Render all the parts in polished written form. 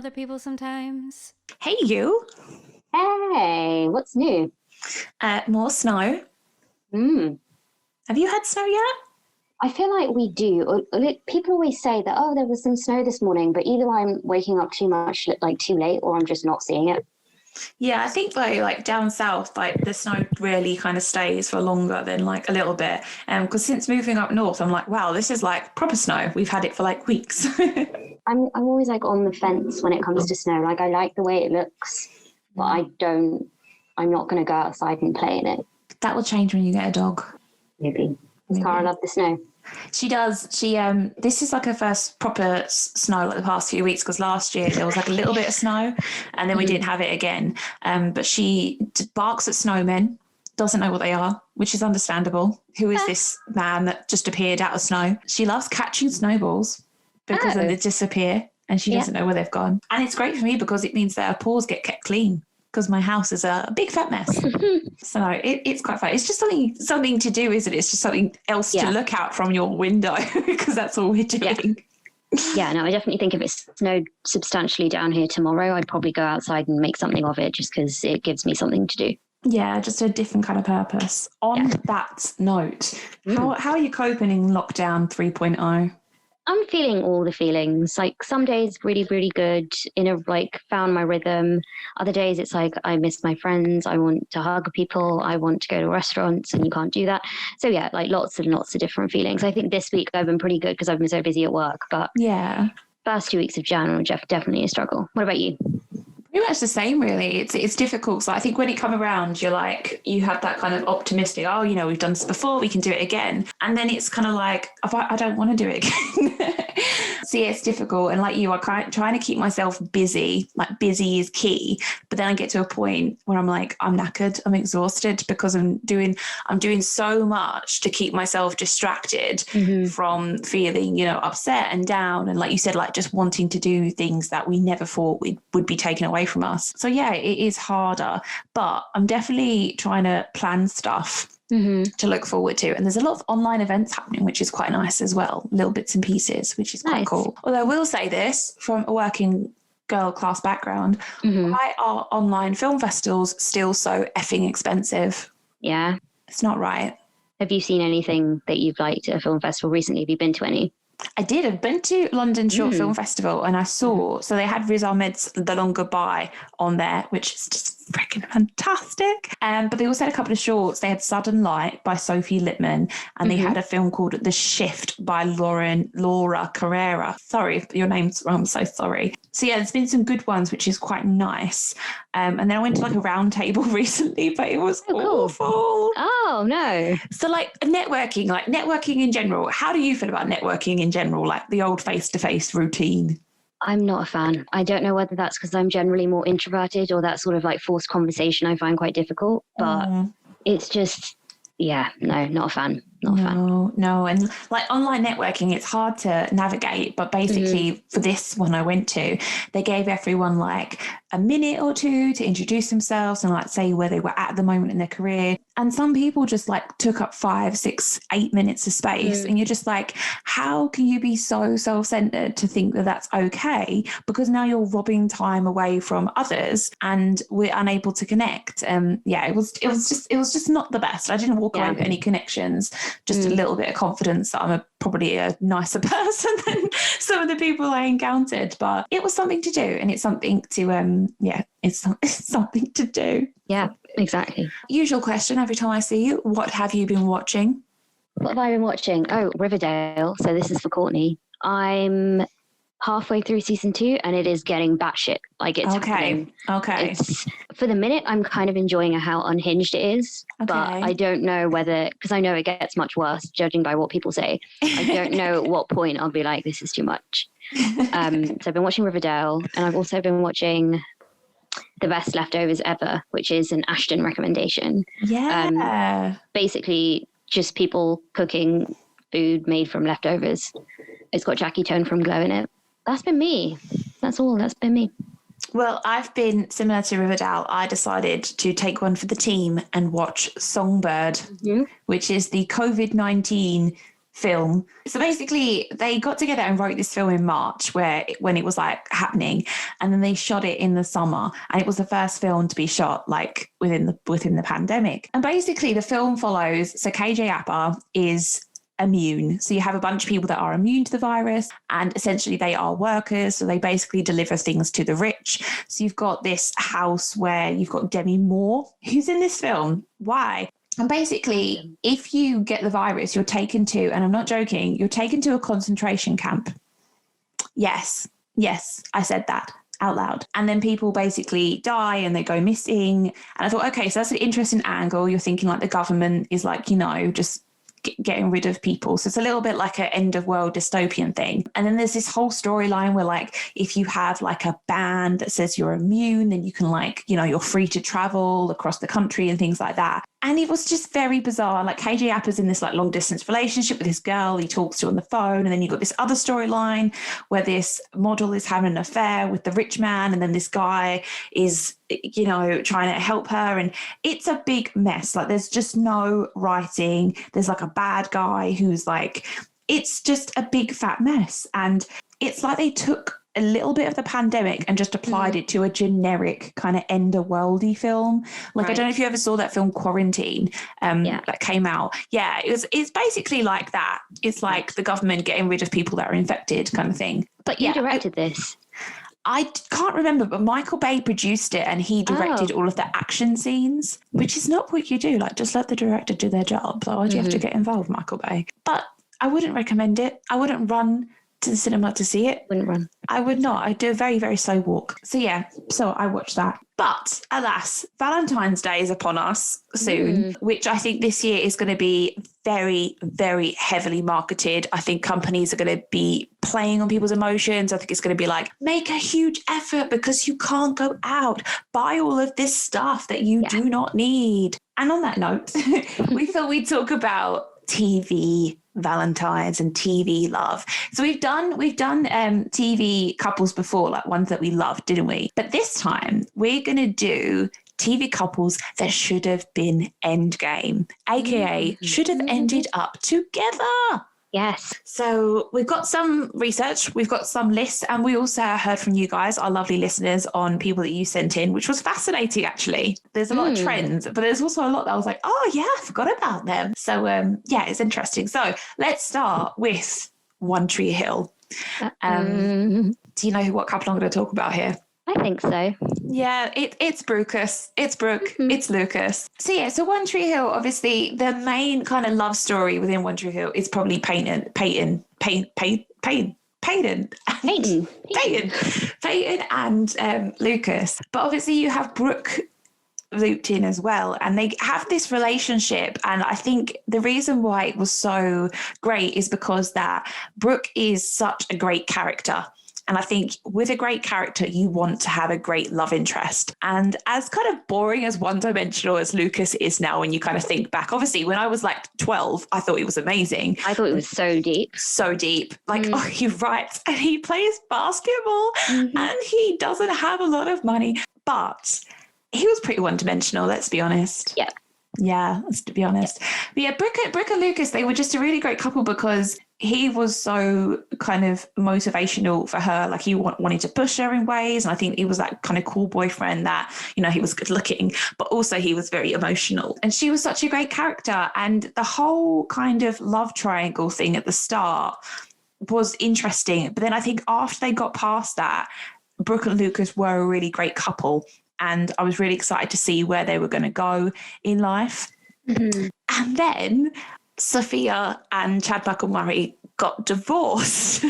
other people sometimes. Hey, you. Hey, what's new? More snow. Have you had snow yet? I feel like we do. People always say that, oh, there was some snow this morning, but either I'm waking up too much, like too late, or I'm just not seeing it. Yeah, I think though, like down south, like the snow really kind of stays for longer than like a little bit. Because since moving up north, I'm like, wow, this is like proper snow. We've had it for like weeks. I'm always like on the fence when it comes to snow. Like I like the way it looks, but I'm not going to go outside and play in it. That will change when you get a dog. Maybe. Does Cara love the snow? She does. This is like her first proper snow like the past few weeks, because last year there was like a little bit of snow and then we didn't have it again. But she barks at snowmen, doesn't know what they are, which is understandable. Who is this man that just appeared out of snow? She loves catching snowballs because then they disappear and she doesn't know where they've gone. And it's great for me because it means that her paws get kept clean, because my house is a big fat mess. So it's quite fun. It's just something to do, isn't it? It's just something else to look out from your window because that's all we're doing. Yeah, no, I definitely think if it snowed substantially down here tomorrow, I'd probably go outside and make something of it just because it gives me something to do. Yeah, just a different kind of purpose. On that note, how are you coping in lockdown 3.0? I'm feeling all the feelings. Like some days really, really good, found my rhythm. Other days it's like I miss my friends. I want to hug people. I want to go to restaurants and you can't do that. So yeah, like lots and lots of different feelings. I think this week I've been pretty good because I've been so busy at work. But first 2 weeks of January, definitely a struggle. What about you? Pretty much the same, really. It's difficult. So I think when it come around, you're like, you have that kind of optimistic, oh, you know, we've done this before, we can do it again. And then it's kind of like, I don't want to do it again. So yeah, it's difficult. And like you, I'm trying to keep myself busy. Like busy is key. But then I get to a point where I'm like, I'm knackered, I'm exhausted because I'm doing so much to keep myself distracted from feeling, you know, upset and down. And like you said, like just wanting to do things that we never thought would be taken away from us. So yeah, it is harder, but I'm definitely trying to plan stuff to look forward to. And there's a lot of online events happening, which is quite nice as well. Little bits and pieces, which is quite cool. Although I will say this, from a working girl class background, why are online film festivals still so effing expensive? Yeah. It's not right. Have you seen anything that you've liked at a film festival recently? Have you been to any? I did. I've been to London Short Film Festival and I saw, so they had Riz Ahmed's The Long Goodbye on there, which is just freaking fantastic. But they also had a couple of shorts. They had Sudden Light by Sophie Littman and they had a film called The Shift by Laura Carrera. Sorry if your name's wrong, I'm so sorry. So yeah, there's been some good ones, which is quite nice. And then I went to like a round table recently, but it was awful. Oh, no. So like networking in general, how do you feel about networking in general, like the old face-to-face routine? I'm not a fan. I don't know whether that's because I'm generally more introverted or that sort of like forced conversation I find quite difficult, but it's just, yeah, no, not a fan. No. And like online networking, it's hard to navigate. But basically for this one I went to, they gave everyone like a minute or two to introduce themselves and like say where they were at the moment in their career. And some people just like took up 5, 6, 8 minutes of space. And you're just like, how can you be so self-centered to think that that's okay? Because now you're robbing time away from others and we're unable to connect. It was just not the best. I didn't walk away with any connections. Just a little bit of confidence that I'm probably a nicer person than some of the people I encountered. But it was something to do, and it's something to it's something to do. Yeah, exactly. Usual question every time I see you: what have you been watching? What have I been watching? Oh, Riverdale. So this is for Courtney. I'm halfway through season 2 and it is getting batshit. Like it's happening. Okay. It's, for the minute, I'm kind of enjoying how unhinged it is, but I don't know whether, because I know it gets much worse judging by what people say. I don't know at what point I'll be like, this is too much. So I've been watching Riverdale and I've also been watching The Best Leftovers Ever, which is an Ashton recommendation. Yeah. Basically just people cooking food made from leftovers. It's got Jackie Tone from Glow in it. That's been me. That's been me. Well, I've been similar to Riverdale. I decided to take one for the team and watch Songbird, which is the COVID-19 film. So basically they got together and wrote this film in March when it was like happening, and then they shot it in the summer, and it was the first film to be shot like within the pandemic. And basically the film follows, so KJ Apa is immune. So you have a bunch of people that are immune to the virus, and essentially they are workers. So they basically deliver things to the rich. So you've got this house where you've got Demi Moore, who's in this film. Why? And basically, if you get the virus, you're taken to, and I'm not joking, you're taken to a concentration camp. Yes, I said that out loud. And then people basically die and they go missing. And I thought, okay, so that's an interesting angle. You're thinking like the government is like, you know, just getting rid of people. So it's a little bit like an end of world dystopian thing. And then there's this whole storyline where like if you have like a band that says you're immune, then you can like, you know, you're free to travel across the country and things like that. And it was just very bizarre. Like KJ Appa's in this like long distance relationship with this girl he talks to on the phone. And then you've got this other storyline where this model is having an affair with the rich man. And then this guy is, you know, trying to help her. And it's a big mess. Like there's just no writing. There's like a bad guy who's like, it's just a big fat mess. And it's like they took a little bit of the pandemic and just applied it to a generic kind of end of worldy film. Like, right. I don't know if you ever saw that film Quarantine that came out. Yeah, it's basically like that. It's like the government getting rid of people that are infected kind of thing. But you directed this? I can't remember, but Michael Bay produced it and he directed all of the action scenes, which is not what you do. Like, just let the director do their job. So why do you have to get involved, Michael Bay? But I wouldn't recommend it. I wouldn't run to the cinema to see it. Wouldn't run. I would not. I'd do a very, very slow walk. So yeah, so I watched that. But alas, Valentine's Day is upon us soon, which I think this year is going to be very, very heavily marketed. I think companies are going to be playing on people's emotions. I think it's going to be like, make a huge effort because you can't go out. Buy all of this stuff that you do not need. And on that note, we thought we'd talk about TV Valentine's and TV love. So we've done TV couples before, like ones that we loved, didn't we? But this time we're going to do TV couples that should have been endgame, aka should have ended up together. Yes. So we've got some research, we've got some lists, and we also heard from you guys, our lovely listeners, on people that you sent in, which was fascinating, actually. There's a lot of trends, but there's also a lot that I was like, oh, yeah, I forgot about them. So, yeah, it's interesting. So let's start with One Tree Hill. Do you know what couple I'm going to talk about here? I think so. Yeah, it's Brucas, it's Brooke, it's Lucas. So yeah, so One Tree Hill, obviously the main kind of love story within One Tree Hill is probably Peyton and Lucas. But obviously you have Brooke looped in as well, and they have this relationship. And I think the reason why it was so great is because that Brooke is such a great character. And I think with a great character, you want to have a great love interest. And as kind of boring as one-dimensional as Lucas is now, when you kind of think back, obviously when I was like 12, I thought it was amazing. I thought it was so deep. So deep. Like, oh, he writes and he plays basketball and he doesn't have a lot of money, but he was pretty one-dimensional, let's be honest. Yeah. Yeah, let's be honest. But yeah, Brooke and Lucas, they were just a really great couple because he was so kind of motivational for her. Like he wanted to push her in ways. And I think he was that kind of cool boyfriend that, you know, he was good looking, but also he was very emotional. And she was such a great character. And the whole kind of love triangle thing at the start was interesting. But then I think after they got past that, Brooke and Lucas were a really great couple. And I was really excited to see where they were going to go in life. And then Sophia and Chad Michael-Murray got divorced,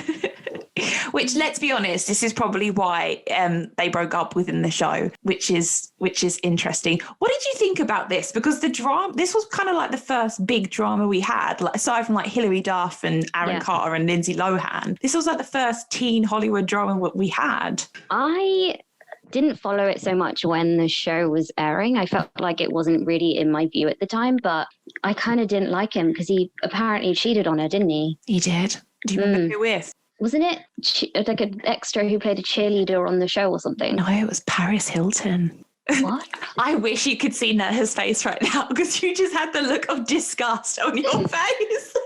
which, let's be honest, this is probably why they broke up within the show, which is interesting. What did you think about this? Because the drama, this was kind of like the first big drama we had, like, aside from like Hilary Duff and Aaron Carter and Lindsay Lohan. This was like the first teen Hollywood drama we had. I didn't follow it so much when the show was airing. I felt like it wasn't really in my view at the time, but I kind of didn't like him because he apparently cheated on her, didn't he? He did. Do you remember who with? Wasn't it like an extra who played a cheerleader on the show or something? No, it was Paris Hilton. What? I wish you could see Netta's face right now because you just had the look of disgust on your face.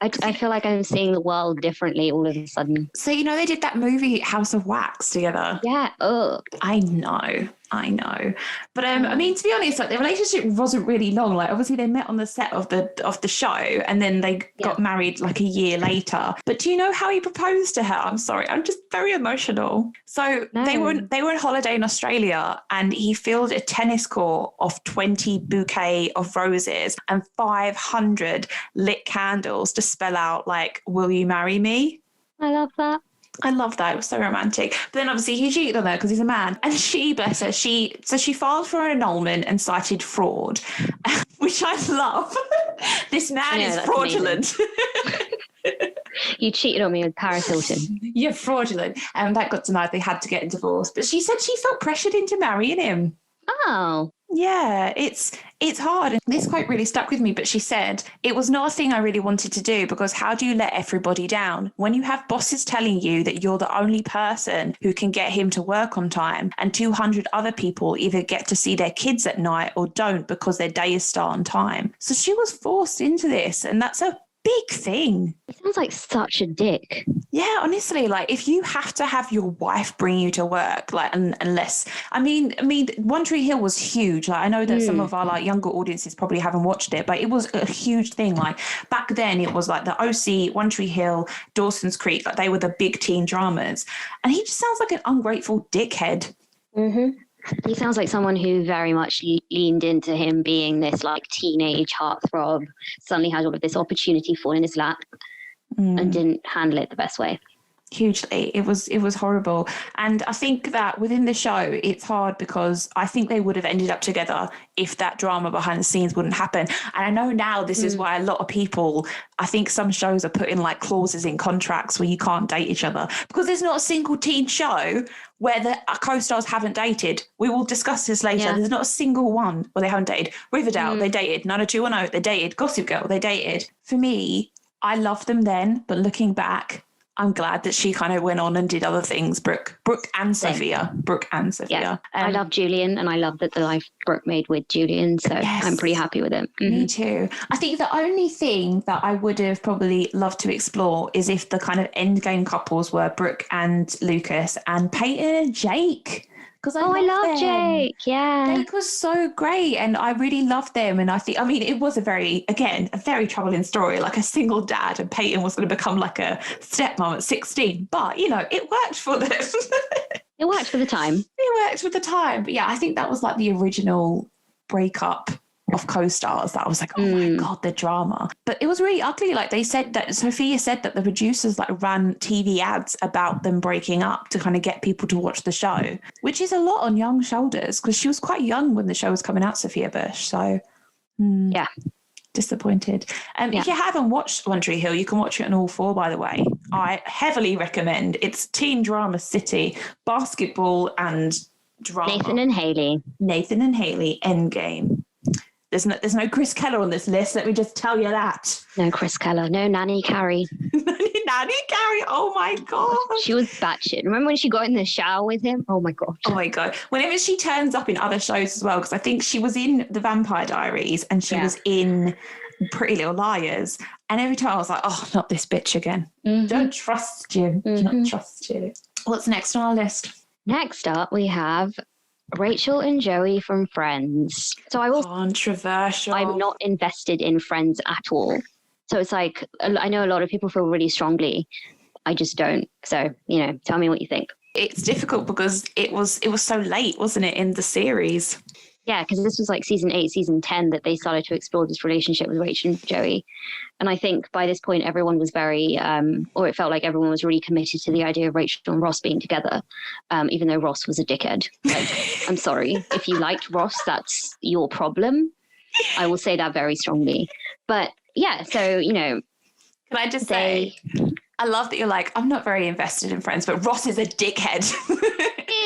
I feel like I'm seeing the world differently all of a sudden. So, you know, they did that movie House of Wax together. Yeah. Oh. I know. But I mean, to be honest, like the relationship wasn't really long. Like obviously they met on the set of the show and then they got married like a year later. But do you know how he proposed to her? I'm sorry, I'm just very emotional. So they were on holiday in Australia and he filled a tennis court of 20 bouquet of roses and 500 lit candles to spell out like, will you marry me? I love that. It was so romantic. But then obviously he cheated on her because he's a man. And she, bless her, she filed for an annulment and cited fraud, which I love. This man is fraudulent. You cheated on me with Paris Hilton. You're fraudulent. And that got denied. They had to get a divorce. But she said she felt pressured into marrying him. Oh. Yeah, it's hard. And this quote really stuck with me, but she said, it was not a thing I really wanted to do because how do you let everybody down? When you have bosses telling you that you're the only person who can get him to work on time and 200 other people either get to see their kids at night or don't because their days start on time. So she was forced into this and that's a big thing. It sounds like such a dick. Yeah, honestly, like if you have to have your wife bring you to work, like unless I mean, One Tree Hill was huge. Like I know that some of our like younger audiences probably haven't watched it, but it was a huge thing. Like back then, it was like the OC, One Tree Hill, Dawson's Creek, like they were the big teen dramas, and he just sounds like an ungrateful dickhead. Mm-hmm. He sounds like someone who very much leaned into him being this like teenage heartthrob, suddenly had all of this opportunity fall in his lap and didn't handle it the best way. Hugely. It was horrible. And I think that within the show, it's hard because I think they would have ended up together if that drama behind the scenes wouldn't happen. And I know now this is why a lot of people, I think some shows are putting like clauses in contracts where you can't date each other because there's not a single teen show where the co-stars haven't dated. We will discuss this later. Yeah. There's not a single one where they haven't dated. Riverdale, they dated. 90210, they dated. Gossip Girl, they dated. For me, I loved them then, but looking back, I'm glad that she kind of went on and did other things. Brooke and Sophia. Yeah. I love Julian and I love that the life Brooke made with Julian. So yes, I'm pretty happy with it. Mm-hmm. Me too. I think the only thing that I would have probably loved to explore is if the kind of endgame couples were Brooke and Lucas and Peyton and Jake. Because I love Jake. Yeah. Jake was so great and I really loved them. And it was a very troubling story, like a single dad and Peyton was going to become like a stepmom at 16. But, it worked for them. It worked for the time. But yeah, I think that was like the original breakup of co-stars that I was like, oh my God, the drama. But it was really ugly. Like they said that Sophia said that the producers like ran TV ads about them breaking up to kind of get people to watch the show, which is a lot on young shoulders because she was quite young when the show was coming out, Sophia Bush. So yeah. Disappointed. If you haven't watched One Tree Hill, you can watch it on all four, by the way. I heavily recommend. It's teen drama city, basketball and drama. Nathan and Haley, Endgame. There's no Chris Keller on this list. Let me just tell you that. No Chris Keller. No Nanny Carey. Nanny Carey. Oh my God. She was batshit. Remember when she got in the shower with him? Oh my God. Oh my God. Whenever she turns up in other shows as well, because I think she was in The Vampire Diaries and she was in Pretty Little Liars. And every time I was like, oh, not this bitch again. Mm-hmm. Don't trust you. Don't trust you. What's next on our list? Next up, we have Rachel and Joey from Friends. So I will controversial. I'm not invested in Friends at all. So it's like, I know a lot of people feel really strongly. I just don't. So, tell me what you think. It's difficult because it was so late, wasn't it, in the series? Yeah, because this was like season 8, season 10 that they started to explore this relationship with Rachel and Joey. And I think by this point, everyone was very, or it felt like everyone was really committed to the idea of Rachel and Ross being together, even though Ross was a dickhead. Like, I'm sorry. If you liked Ross, that's your problem. I will say that very strongly. But yeah, so, Can I just say, I love that you're like, I'm not very invested in Friends, but Ross is a dickhead.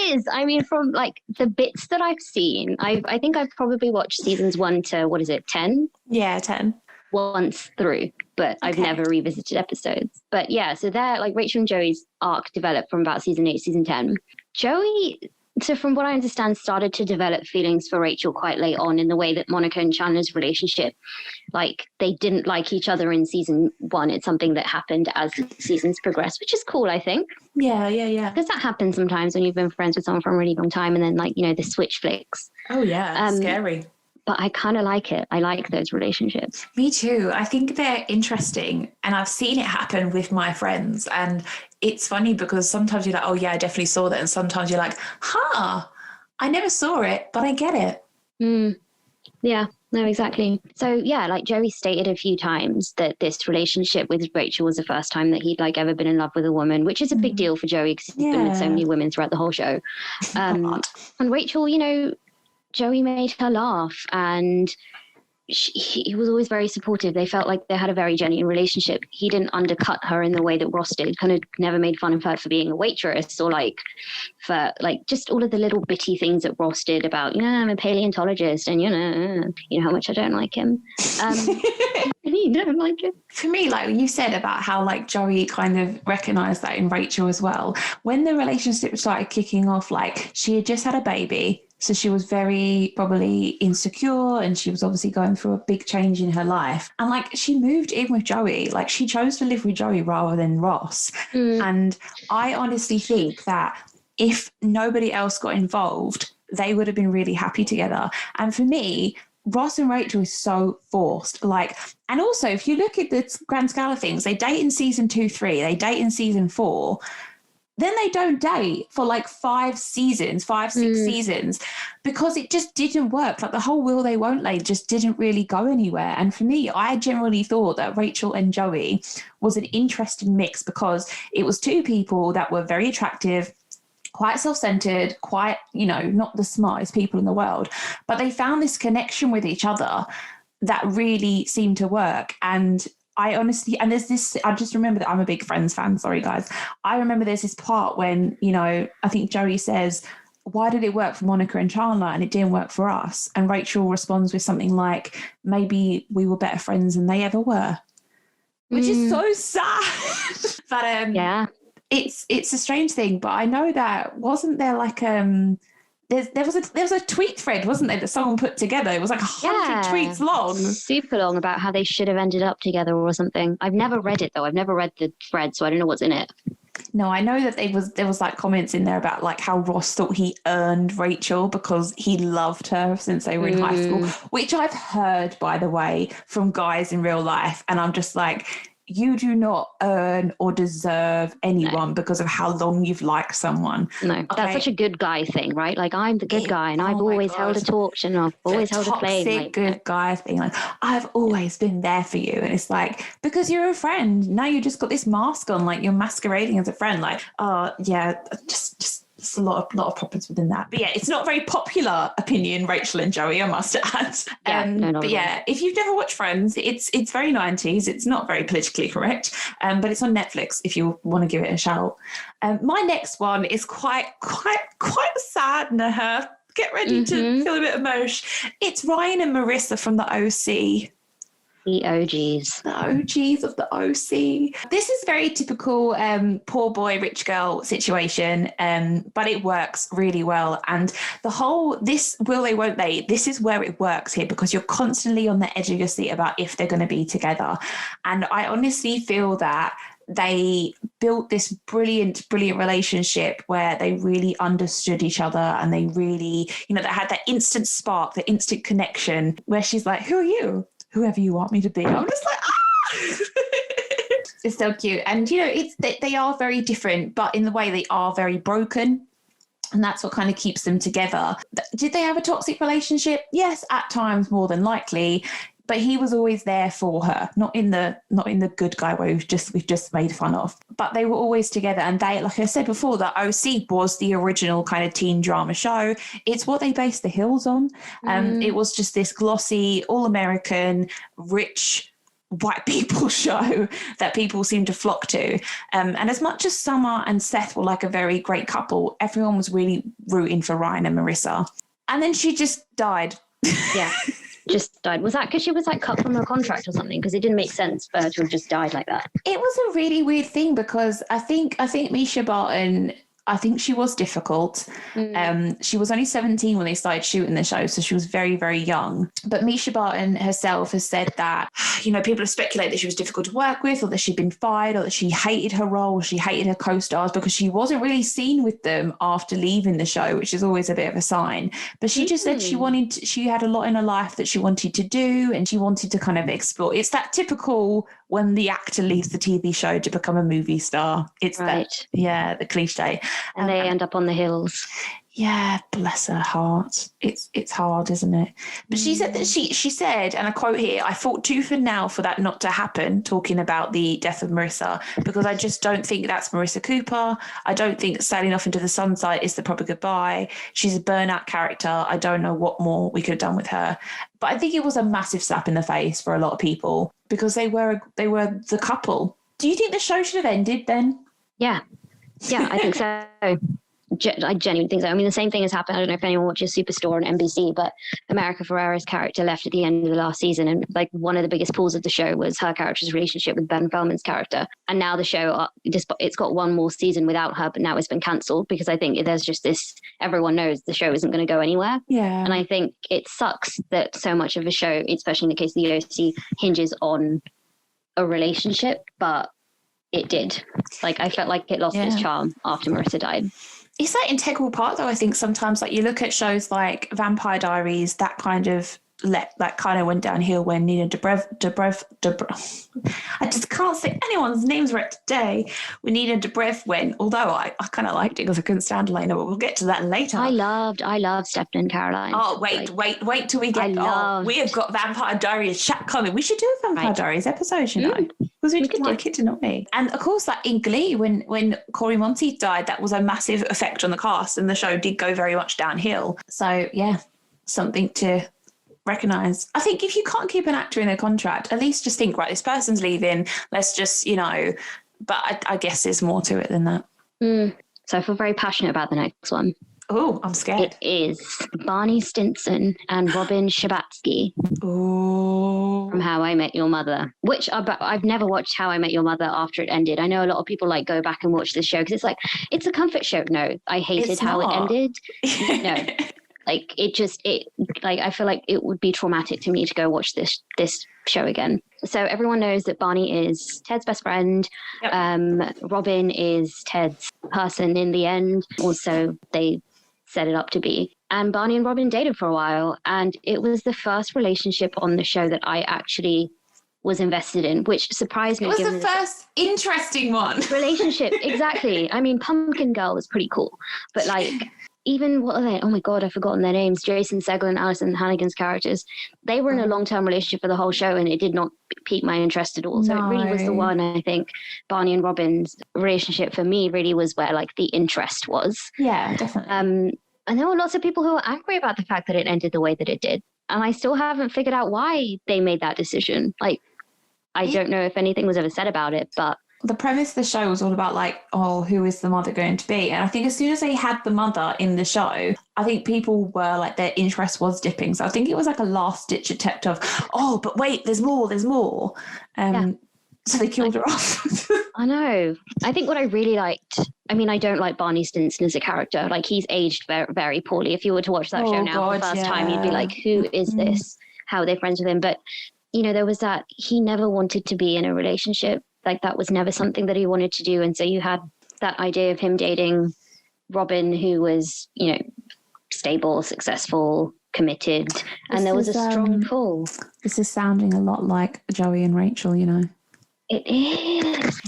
Is. I mean, from like the bits that I've seen, I think I've probably watched seasons 1 to 10? Yeah, 10. Once through, but I've never revisited episodes. But yeah, so they're like Rachel and Joey's arc developed from about season 8, season 10. Joey So from what I understand, started to develop feelings for Rachel quite late on, in the way that Monica and Chandler's relationship, like they didn't like each other in season 1. It's something that happened as the seasons progressed, which is cool, I think. Yeah. Because that happens sometimes when you've been friends with someone for a really long time, and then like, the switch flicks. Oh yeah, scary. But I kind of like it. I like those relationships. Me too. I think they're interesting, and I've seen it happen with my friends. And it's funny because sometimes you're like, oh yeah, I definitely saw that. And sometimes you're like, I never saw it, but I get it. Yeah, no, exactly. So yeah, like Joey stated a few times that this relationship with Rachel was the first time that he'd like ever been in love with a woman, which is a big deal for Joey because he's been with so many women throughout the whole show. And Rachel, Joey made her laugh, and he was always very supportive. They felt like they had a very genuine relationship. He didn't undercut her in the way that Ross did, kind of never made fun of her for being a waitress, or like for like just all of the little bitty things that Ross did about, I'm a paleontologist, and you know how much I don't like him. You don't like it. For me, like you said about how like Joey kind of recognized that in Rachel as well. When the relationship started kicking off, like she had just had a baby. So she was very probably insecure, and she was obviously going through a big change in her life. And like she moved in with Joey, like she chose to live with Joey rather than Ross. And I honestly think that if nobody else got involved, they would have been really happy together. And for me, Ross and Rachel is so forced. Like, and also if you look at the grand scale of things, they date in season 2, 3, they date in season 4. Then they don't date for like 5, 6 seasons, because it just didn't work. Like the whole will they won't they just didn't really go anywhere. And for me, I generally thought that Rachel and Joey was an interesting mix, because it was two people that were very attractive, quite self-centered, quite, not the smartest people in the world, but they found this connection with each other that really seemed to work. And I honestly, and there's this, I just remember that I'm a big Friends fan. Sorry, guys. I remember there's this part when, I think Joey says, why did it work for Monica and Chandler and it didn't work for us? And Rachel responds with something like, maybe we were better friends than they ever were, which is so sad. But yeah, it's a strange thing. But I know that wasn't there like there was a tweet thread, wasn't there, that someone put together? It was like 100 tweets long. Super long, about how they should have ended up together or something. I've never read it though. I've never read the thread, so I don't know what's in it. No, I know that there was like comments in there about like how Ross thought he earned Rachel because he loved her since they were in high school, which I've heard, by the way, from guys in real life. And I'm just like, you do not earn or deserve anyone because of how long you've liked someone. No, that's such a good guy thing, right? Like, I'm the good guy, and I've always held a torch, and I've always held a flame. Toxic good guy thing. Like, I've always been there for you. And it's like, because you're a friend. Now you just got this mask on, like you're masquerading as a friend. Like, oh yeah, just a lot of problems within that. But yeah, it's not a very popular opinion, Rachel and Joey, I must add. But yeah, if you've never watched Friends, it's very 90s. It's not very politically correct, but it's on Netflix if you want to give it a shout. My next one is quite sad, Naha. Get ready to feel a bit emotion. It's Ryan and Marissa from the OC. The OGs. The OGs of the OC. This is very typical poor boy, rich girl situation, but it works really well. And the whole, this will they, won't they, this is where it works here, because you're constantly on the edge of your seat about if they're going to be together. And I honestly feel that they built this brilliant relationship where they really understood each other, and they really, they had that instant spark, the instant connection where she's like, who are you? Whoever you want me to be. I'm just like, It's so cute. And, they are very different, but in the way they are very broken. And that's what kind of keeps them together. Did they have a toxic relationship? Yes, at times, more than likely. But he was always there for her, not in the good guy way we've just made fun of. But they were always together, and they, like I said before, the OC was the original kind of teen drama show. It's what they based The Hills on. It was just this glossy, all-American, rich white people show that people seem to flock to. And as much as Summer and Seth were like a very great couple, everyone was really rooting for Ryan and Marissa. And then she just died. Yeah. Just died. Was that because she was like cut from her contract or something? Because it didn't make sense for her to have just died like that. It was a really weird thing, because I think Misha Barton I think she was difficult. She was only 17 when they started shooting the show, so she was very, very young. But Misha Barton herself has said that, people have speculated that she was difficult to work with, or that she'd been fired, or that she hated her role, or she hated her co-stars because she wasn't really seen with them after leaving the show, which is always a bit of a sign. But she just said she had a lot in her life that she wanted to do, and she wanted to kind of explore. It's that typical when the actor leaves the TV show to become a movie star. It's the cliche. And they end up on the hills. Yeah, bless her heart. It's hard, isn't it? But she said that she said, and I quote here, "I fought tooth and nail for that not to happen," talking about the death of Marissa, because I just don't think that's Marissa Cooper. I don't think sailing off into the sunset is the proper goodbye. She's a burnout character. I don't know what more we could have done with her. But I think it was a massive slap in the face for a lot of people because they were the couple. Do you think the show should have ended then? Yeah, I think so. I genuinely think so. I mean, the same thing has happened. I don't know if anyone watches Superstore on NBC, but America Ferrera's character left at the end of the last season. And like one of the biggest pulls of the show was her character's relationship with Ben Feldman's character. And now the show, it's got one more season without her, but now it's been cancelled because I think there's just this, everyone knows the show isn't going to go anywhere. Yeah. And I think it sucks that so much of a show, especially in the case of the OC, hinges on a relationship, but it did. Like I felt like it lost its charm after Marissa died. It's that integral part, though. I think sometimes, like you look at shows like Vampire Diaries, that kind of went downhill when Nina Dobrev. I just can't say anyone's names right today. When Nina Dobrev went, although I kind of liked it because I couldn't stand Elena, but we'll get to that later. I loved Stephen and Caroline. Oh, wait till we get. We have got Vampire Diaries chat coming. We should do a Vampire Diaries episode, you know. Because we did like it, didn't we? And of course, like in Glee, when Corey Monteith died, that was a massive effect on the cast, and the show did go very much downhill. So yeah, something to recognise. I think if you can't keep an actor in a contract, at least just think, right, this person's leaving. Let's just, But I guess there's more to it than that. So I feel very passionate about the next one. Oh, I'm scared. It is Barney Stinson and Robin Scherbatsky. Oh. From How I Met Your Mother, which I've never watched How I Met Your Mother after it ended. I know a lot of people go back and watch this show because it's a comfort show. No, I hated how it ended. No, I feel like it would be traumatic to me to go watch this show again. So everyone knows that Barney is Ted's best friend. Yep. Robin is Ted's person in the end. Also, they set it up to be. And Barney and Robin dated for a while. And it was the first relationship on the show that I actually was invested in, which surprised me. It was the first interesting one. Relationship, exactly. I mean, Pumpkin Girl was pretty cool. But even, what are they? Oh my God, I've forgotten their names. Jason Segel and Alison Hannigan's characters. They were in a long-term relationship for the whole show, and it did not pique my interest at all. So it really was the one, I think, Barney and Robin's relationship for me really was where the interest was. Yeah, definitely. And there were lots of people who were angry about the fact that it ended the way that it did. And I still haven't figured out why they made that decision. I don't know if anything was ever said about it, but the premise of the show was all about who is the mother going to be? And I think as soon as they had the mother in the show, I think people were their interest was dipping. So I think it was a last ditch attempt of, but wait, there's more. So they killed her off. I know. I think what I really liked, I don't like Barney Stinson as a character. He's aged very, very poorly. If you were to watch that show now for the first time, you'd be like, who is this? How are they friends with him? But, there was that he never wanted to be in a relationship. That was never something that he wanted to do. And so you had that idea of him dating Robin, who was, stable, successful, committed. And there was a strong pull. This is sounding a lot like Joey and Rachel, It is.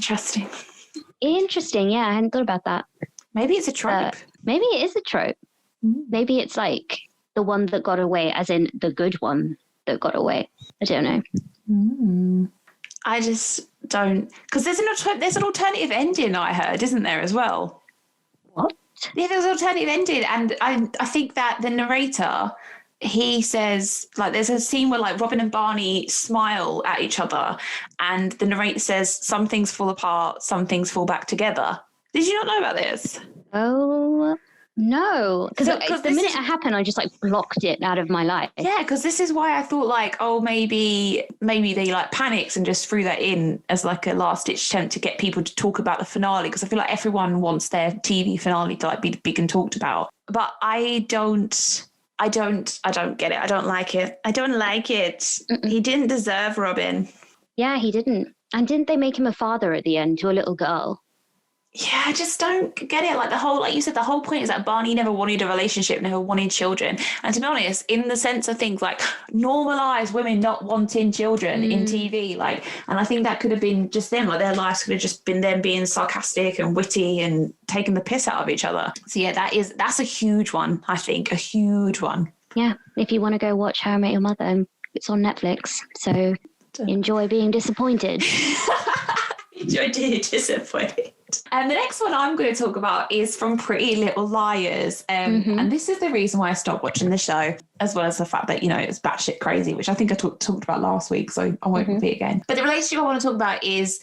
Interesting. Yeah, I hadn't thought about that. Maybe it's a trope. Maybe it is a trope. Maybe it's the one that got away, as in the good one that got away. I don't know. I just don't, because there's an alternative ending I heard, isn't there, as well? What? Yeah, there's an alternative ending, and I think that the narrator, he says, there's a scene where Robin and Barney smile at each other, and the narrator says some things fall apart, some things fall back together. Did you not know about this? Oh No, because the minute it happened, I just like blocked it out of my life. Yeah, because this is why I thought like, oh, maybe they like panics and just threw that in as like a last ditch attempt to get people to talk about the finale, because I feel like everyone wants their TV finale to like be big and talked about. But I don't get it. I don't like it. I don't like it. Mm-mm. He didn't deserve Robin. Yeah, he didn't. And didn't they make him a father at the end to a little girl? Yeah, I just don't get it. Like like you said, the whole point is that Barney never wanted a relationship, never wanted children. And to be honest, in the sense of things, like normalize women not wanting children in TV. Like, and I think that could have been just them. Like their lives could have just been them being sarcastic and witty and taking the piss out of each other. So yeah, that's a huge one. I think a huge one. Yeah, if you want to go watch How I Met Your Mother, it's on Netflix. So enjoy being disappointed. Enjoy being disappointed. And the next one I'm going to talk about is from Pretty Little Liars. And this is the reason why I stopped watching the show, as well as the fact that, it's batshit crazy, which I think I talked about last week, so I won't repeat again. But the relationship I want to talk about is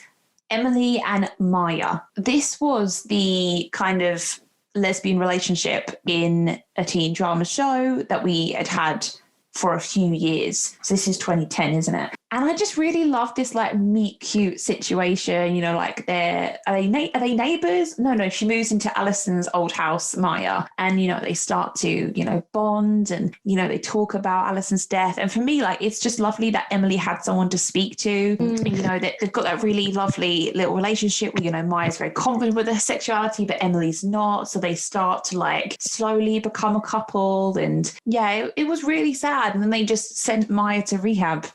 Emily and Maya. This was the kind of lesbian relationship in a teen drama show that we had for a few years. So this is 2010, isn't it? And I just really love this like meet cute situation, like are they neighbours? No, she moves into Alison's old house, Maya, and they start to, bond, and they talk about Alison's death. And for me, like, it's just lovely that Emily had someone to speak to. That they've got that really lovely little relationship where, Maya's very confident with her sexuality, but Emily's not. So they start to like slowly become a couple. And yeah, it was really sad. And then they just sent Maya to rehab.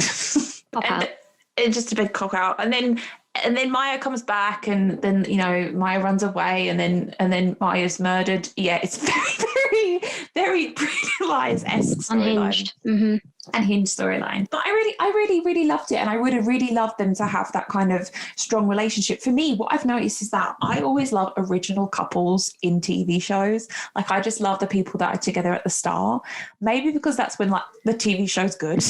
It's just a big cop out, and then Maya comes back, and then Maya runs away, and then Maya's murdered. Yeah, it's very, very, very Pretty Liars-esque storyline. Unhinged storyline. But I really, really loved it, and I would have really loved them to have that kind of strong relationship. For me, what I've noticed is that I always love original couples in TV shows. Like, I just love the people that are together at the start. Maybe because that's when like the TV show's good.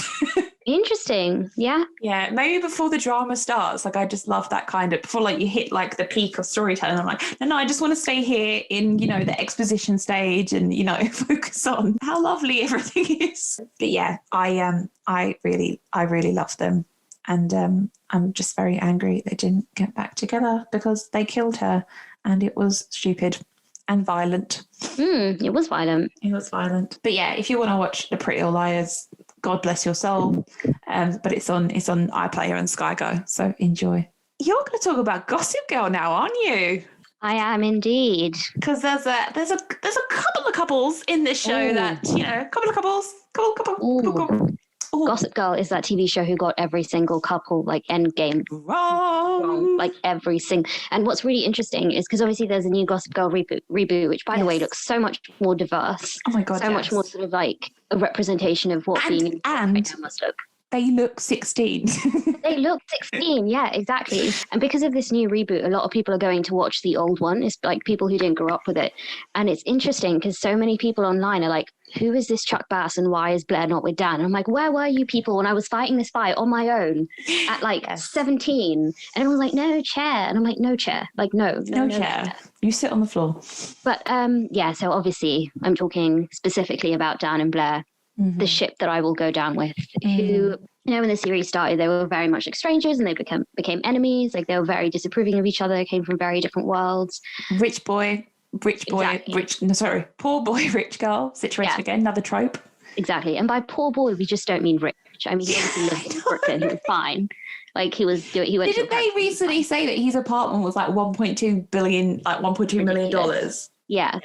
Interesting. Yeah. Yeah. Maybe before the drama starts, like I just love that kind of, before like you hit like the peak of storytelling. I'm like, no, I just want to stay here in, the exposition stage and, focus on how lovely everything is. But yeah, I really love them. And I'm just very angry they didn't get back together because they killed her, and it was stupid and violent. It was violent. It was violent. But yeah, if you want to watch The Pretty Little Liars, God bless your soul. But it's on iPlayer and Sky Go, so enjoy. You're going to talk about Gossip Girl now, aren't you? I am indeed. Because there's a couple of couples in this show that couple. Ooh. Gossip Girl is that TV show who got every single couple like endgame wrong, like every single. And what's really interesting is because obviously there's a new Gossip Girl reboot, which by the way looks so much more diverse. Oh my god, so much more sort of like a representation of what being right now must look. They look 16. They look 16, yeah, exactly. And because of this new reboot, a lot of people are going to watch the old one. It's like people who didn't grow up with it. And it's interesting because so many people online are like, who is this Chuck Bass and why is Blair not with Dan? And I'm like, where were you people when I was fighting this fight on my own at like 17? And everyone's like, no chair. And I'm like, no chair. Like, no chair. You sit on the floor. But yeah, so obviously I'm talking specifically about Dan and Blair. The ship that I will go down with, who, when the series started, they were very much like strangers and they became enemies. Like they were very disapproving of each other, came from very different worlds. Poor boy, rich girl situation again, another trope. Exactly. And by poor boy, we just don't mean rich. I mean, he obviously lived in Brooklyn, he was fine. Like he went. Didn't they recently say that his apartment was like $1.2 million? Yeah.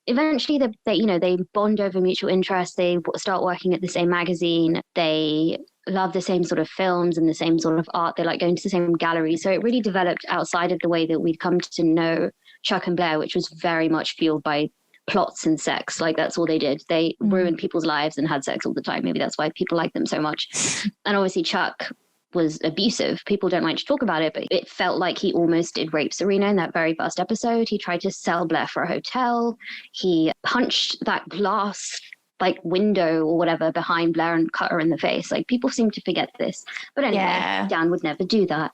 Eventually, they bond over mutual interests. They start working at the same magazine. They love the same sort of films and the same sort of art. They like going to the same galleries. So it really developed outside of the way that we'd come to know Chuck and Blair, which was very much fueled by plots and sex. Like that's all they did. They ruined people's lives and had sex all the time. Maybe that's why people like them so much. And obviously, Chuck was abusive. People don't like to talk about it, but it felt like he almost did rape Serena in that very first episode. He tried to sell Blair for a hotel. He punched that glass like window or whatever behind Blair and cut her in the face. Like people seem to forget this. But anyway, Dan would never do that.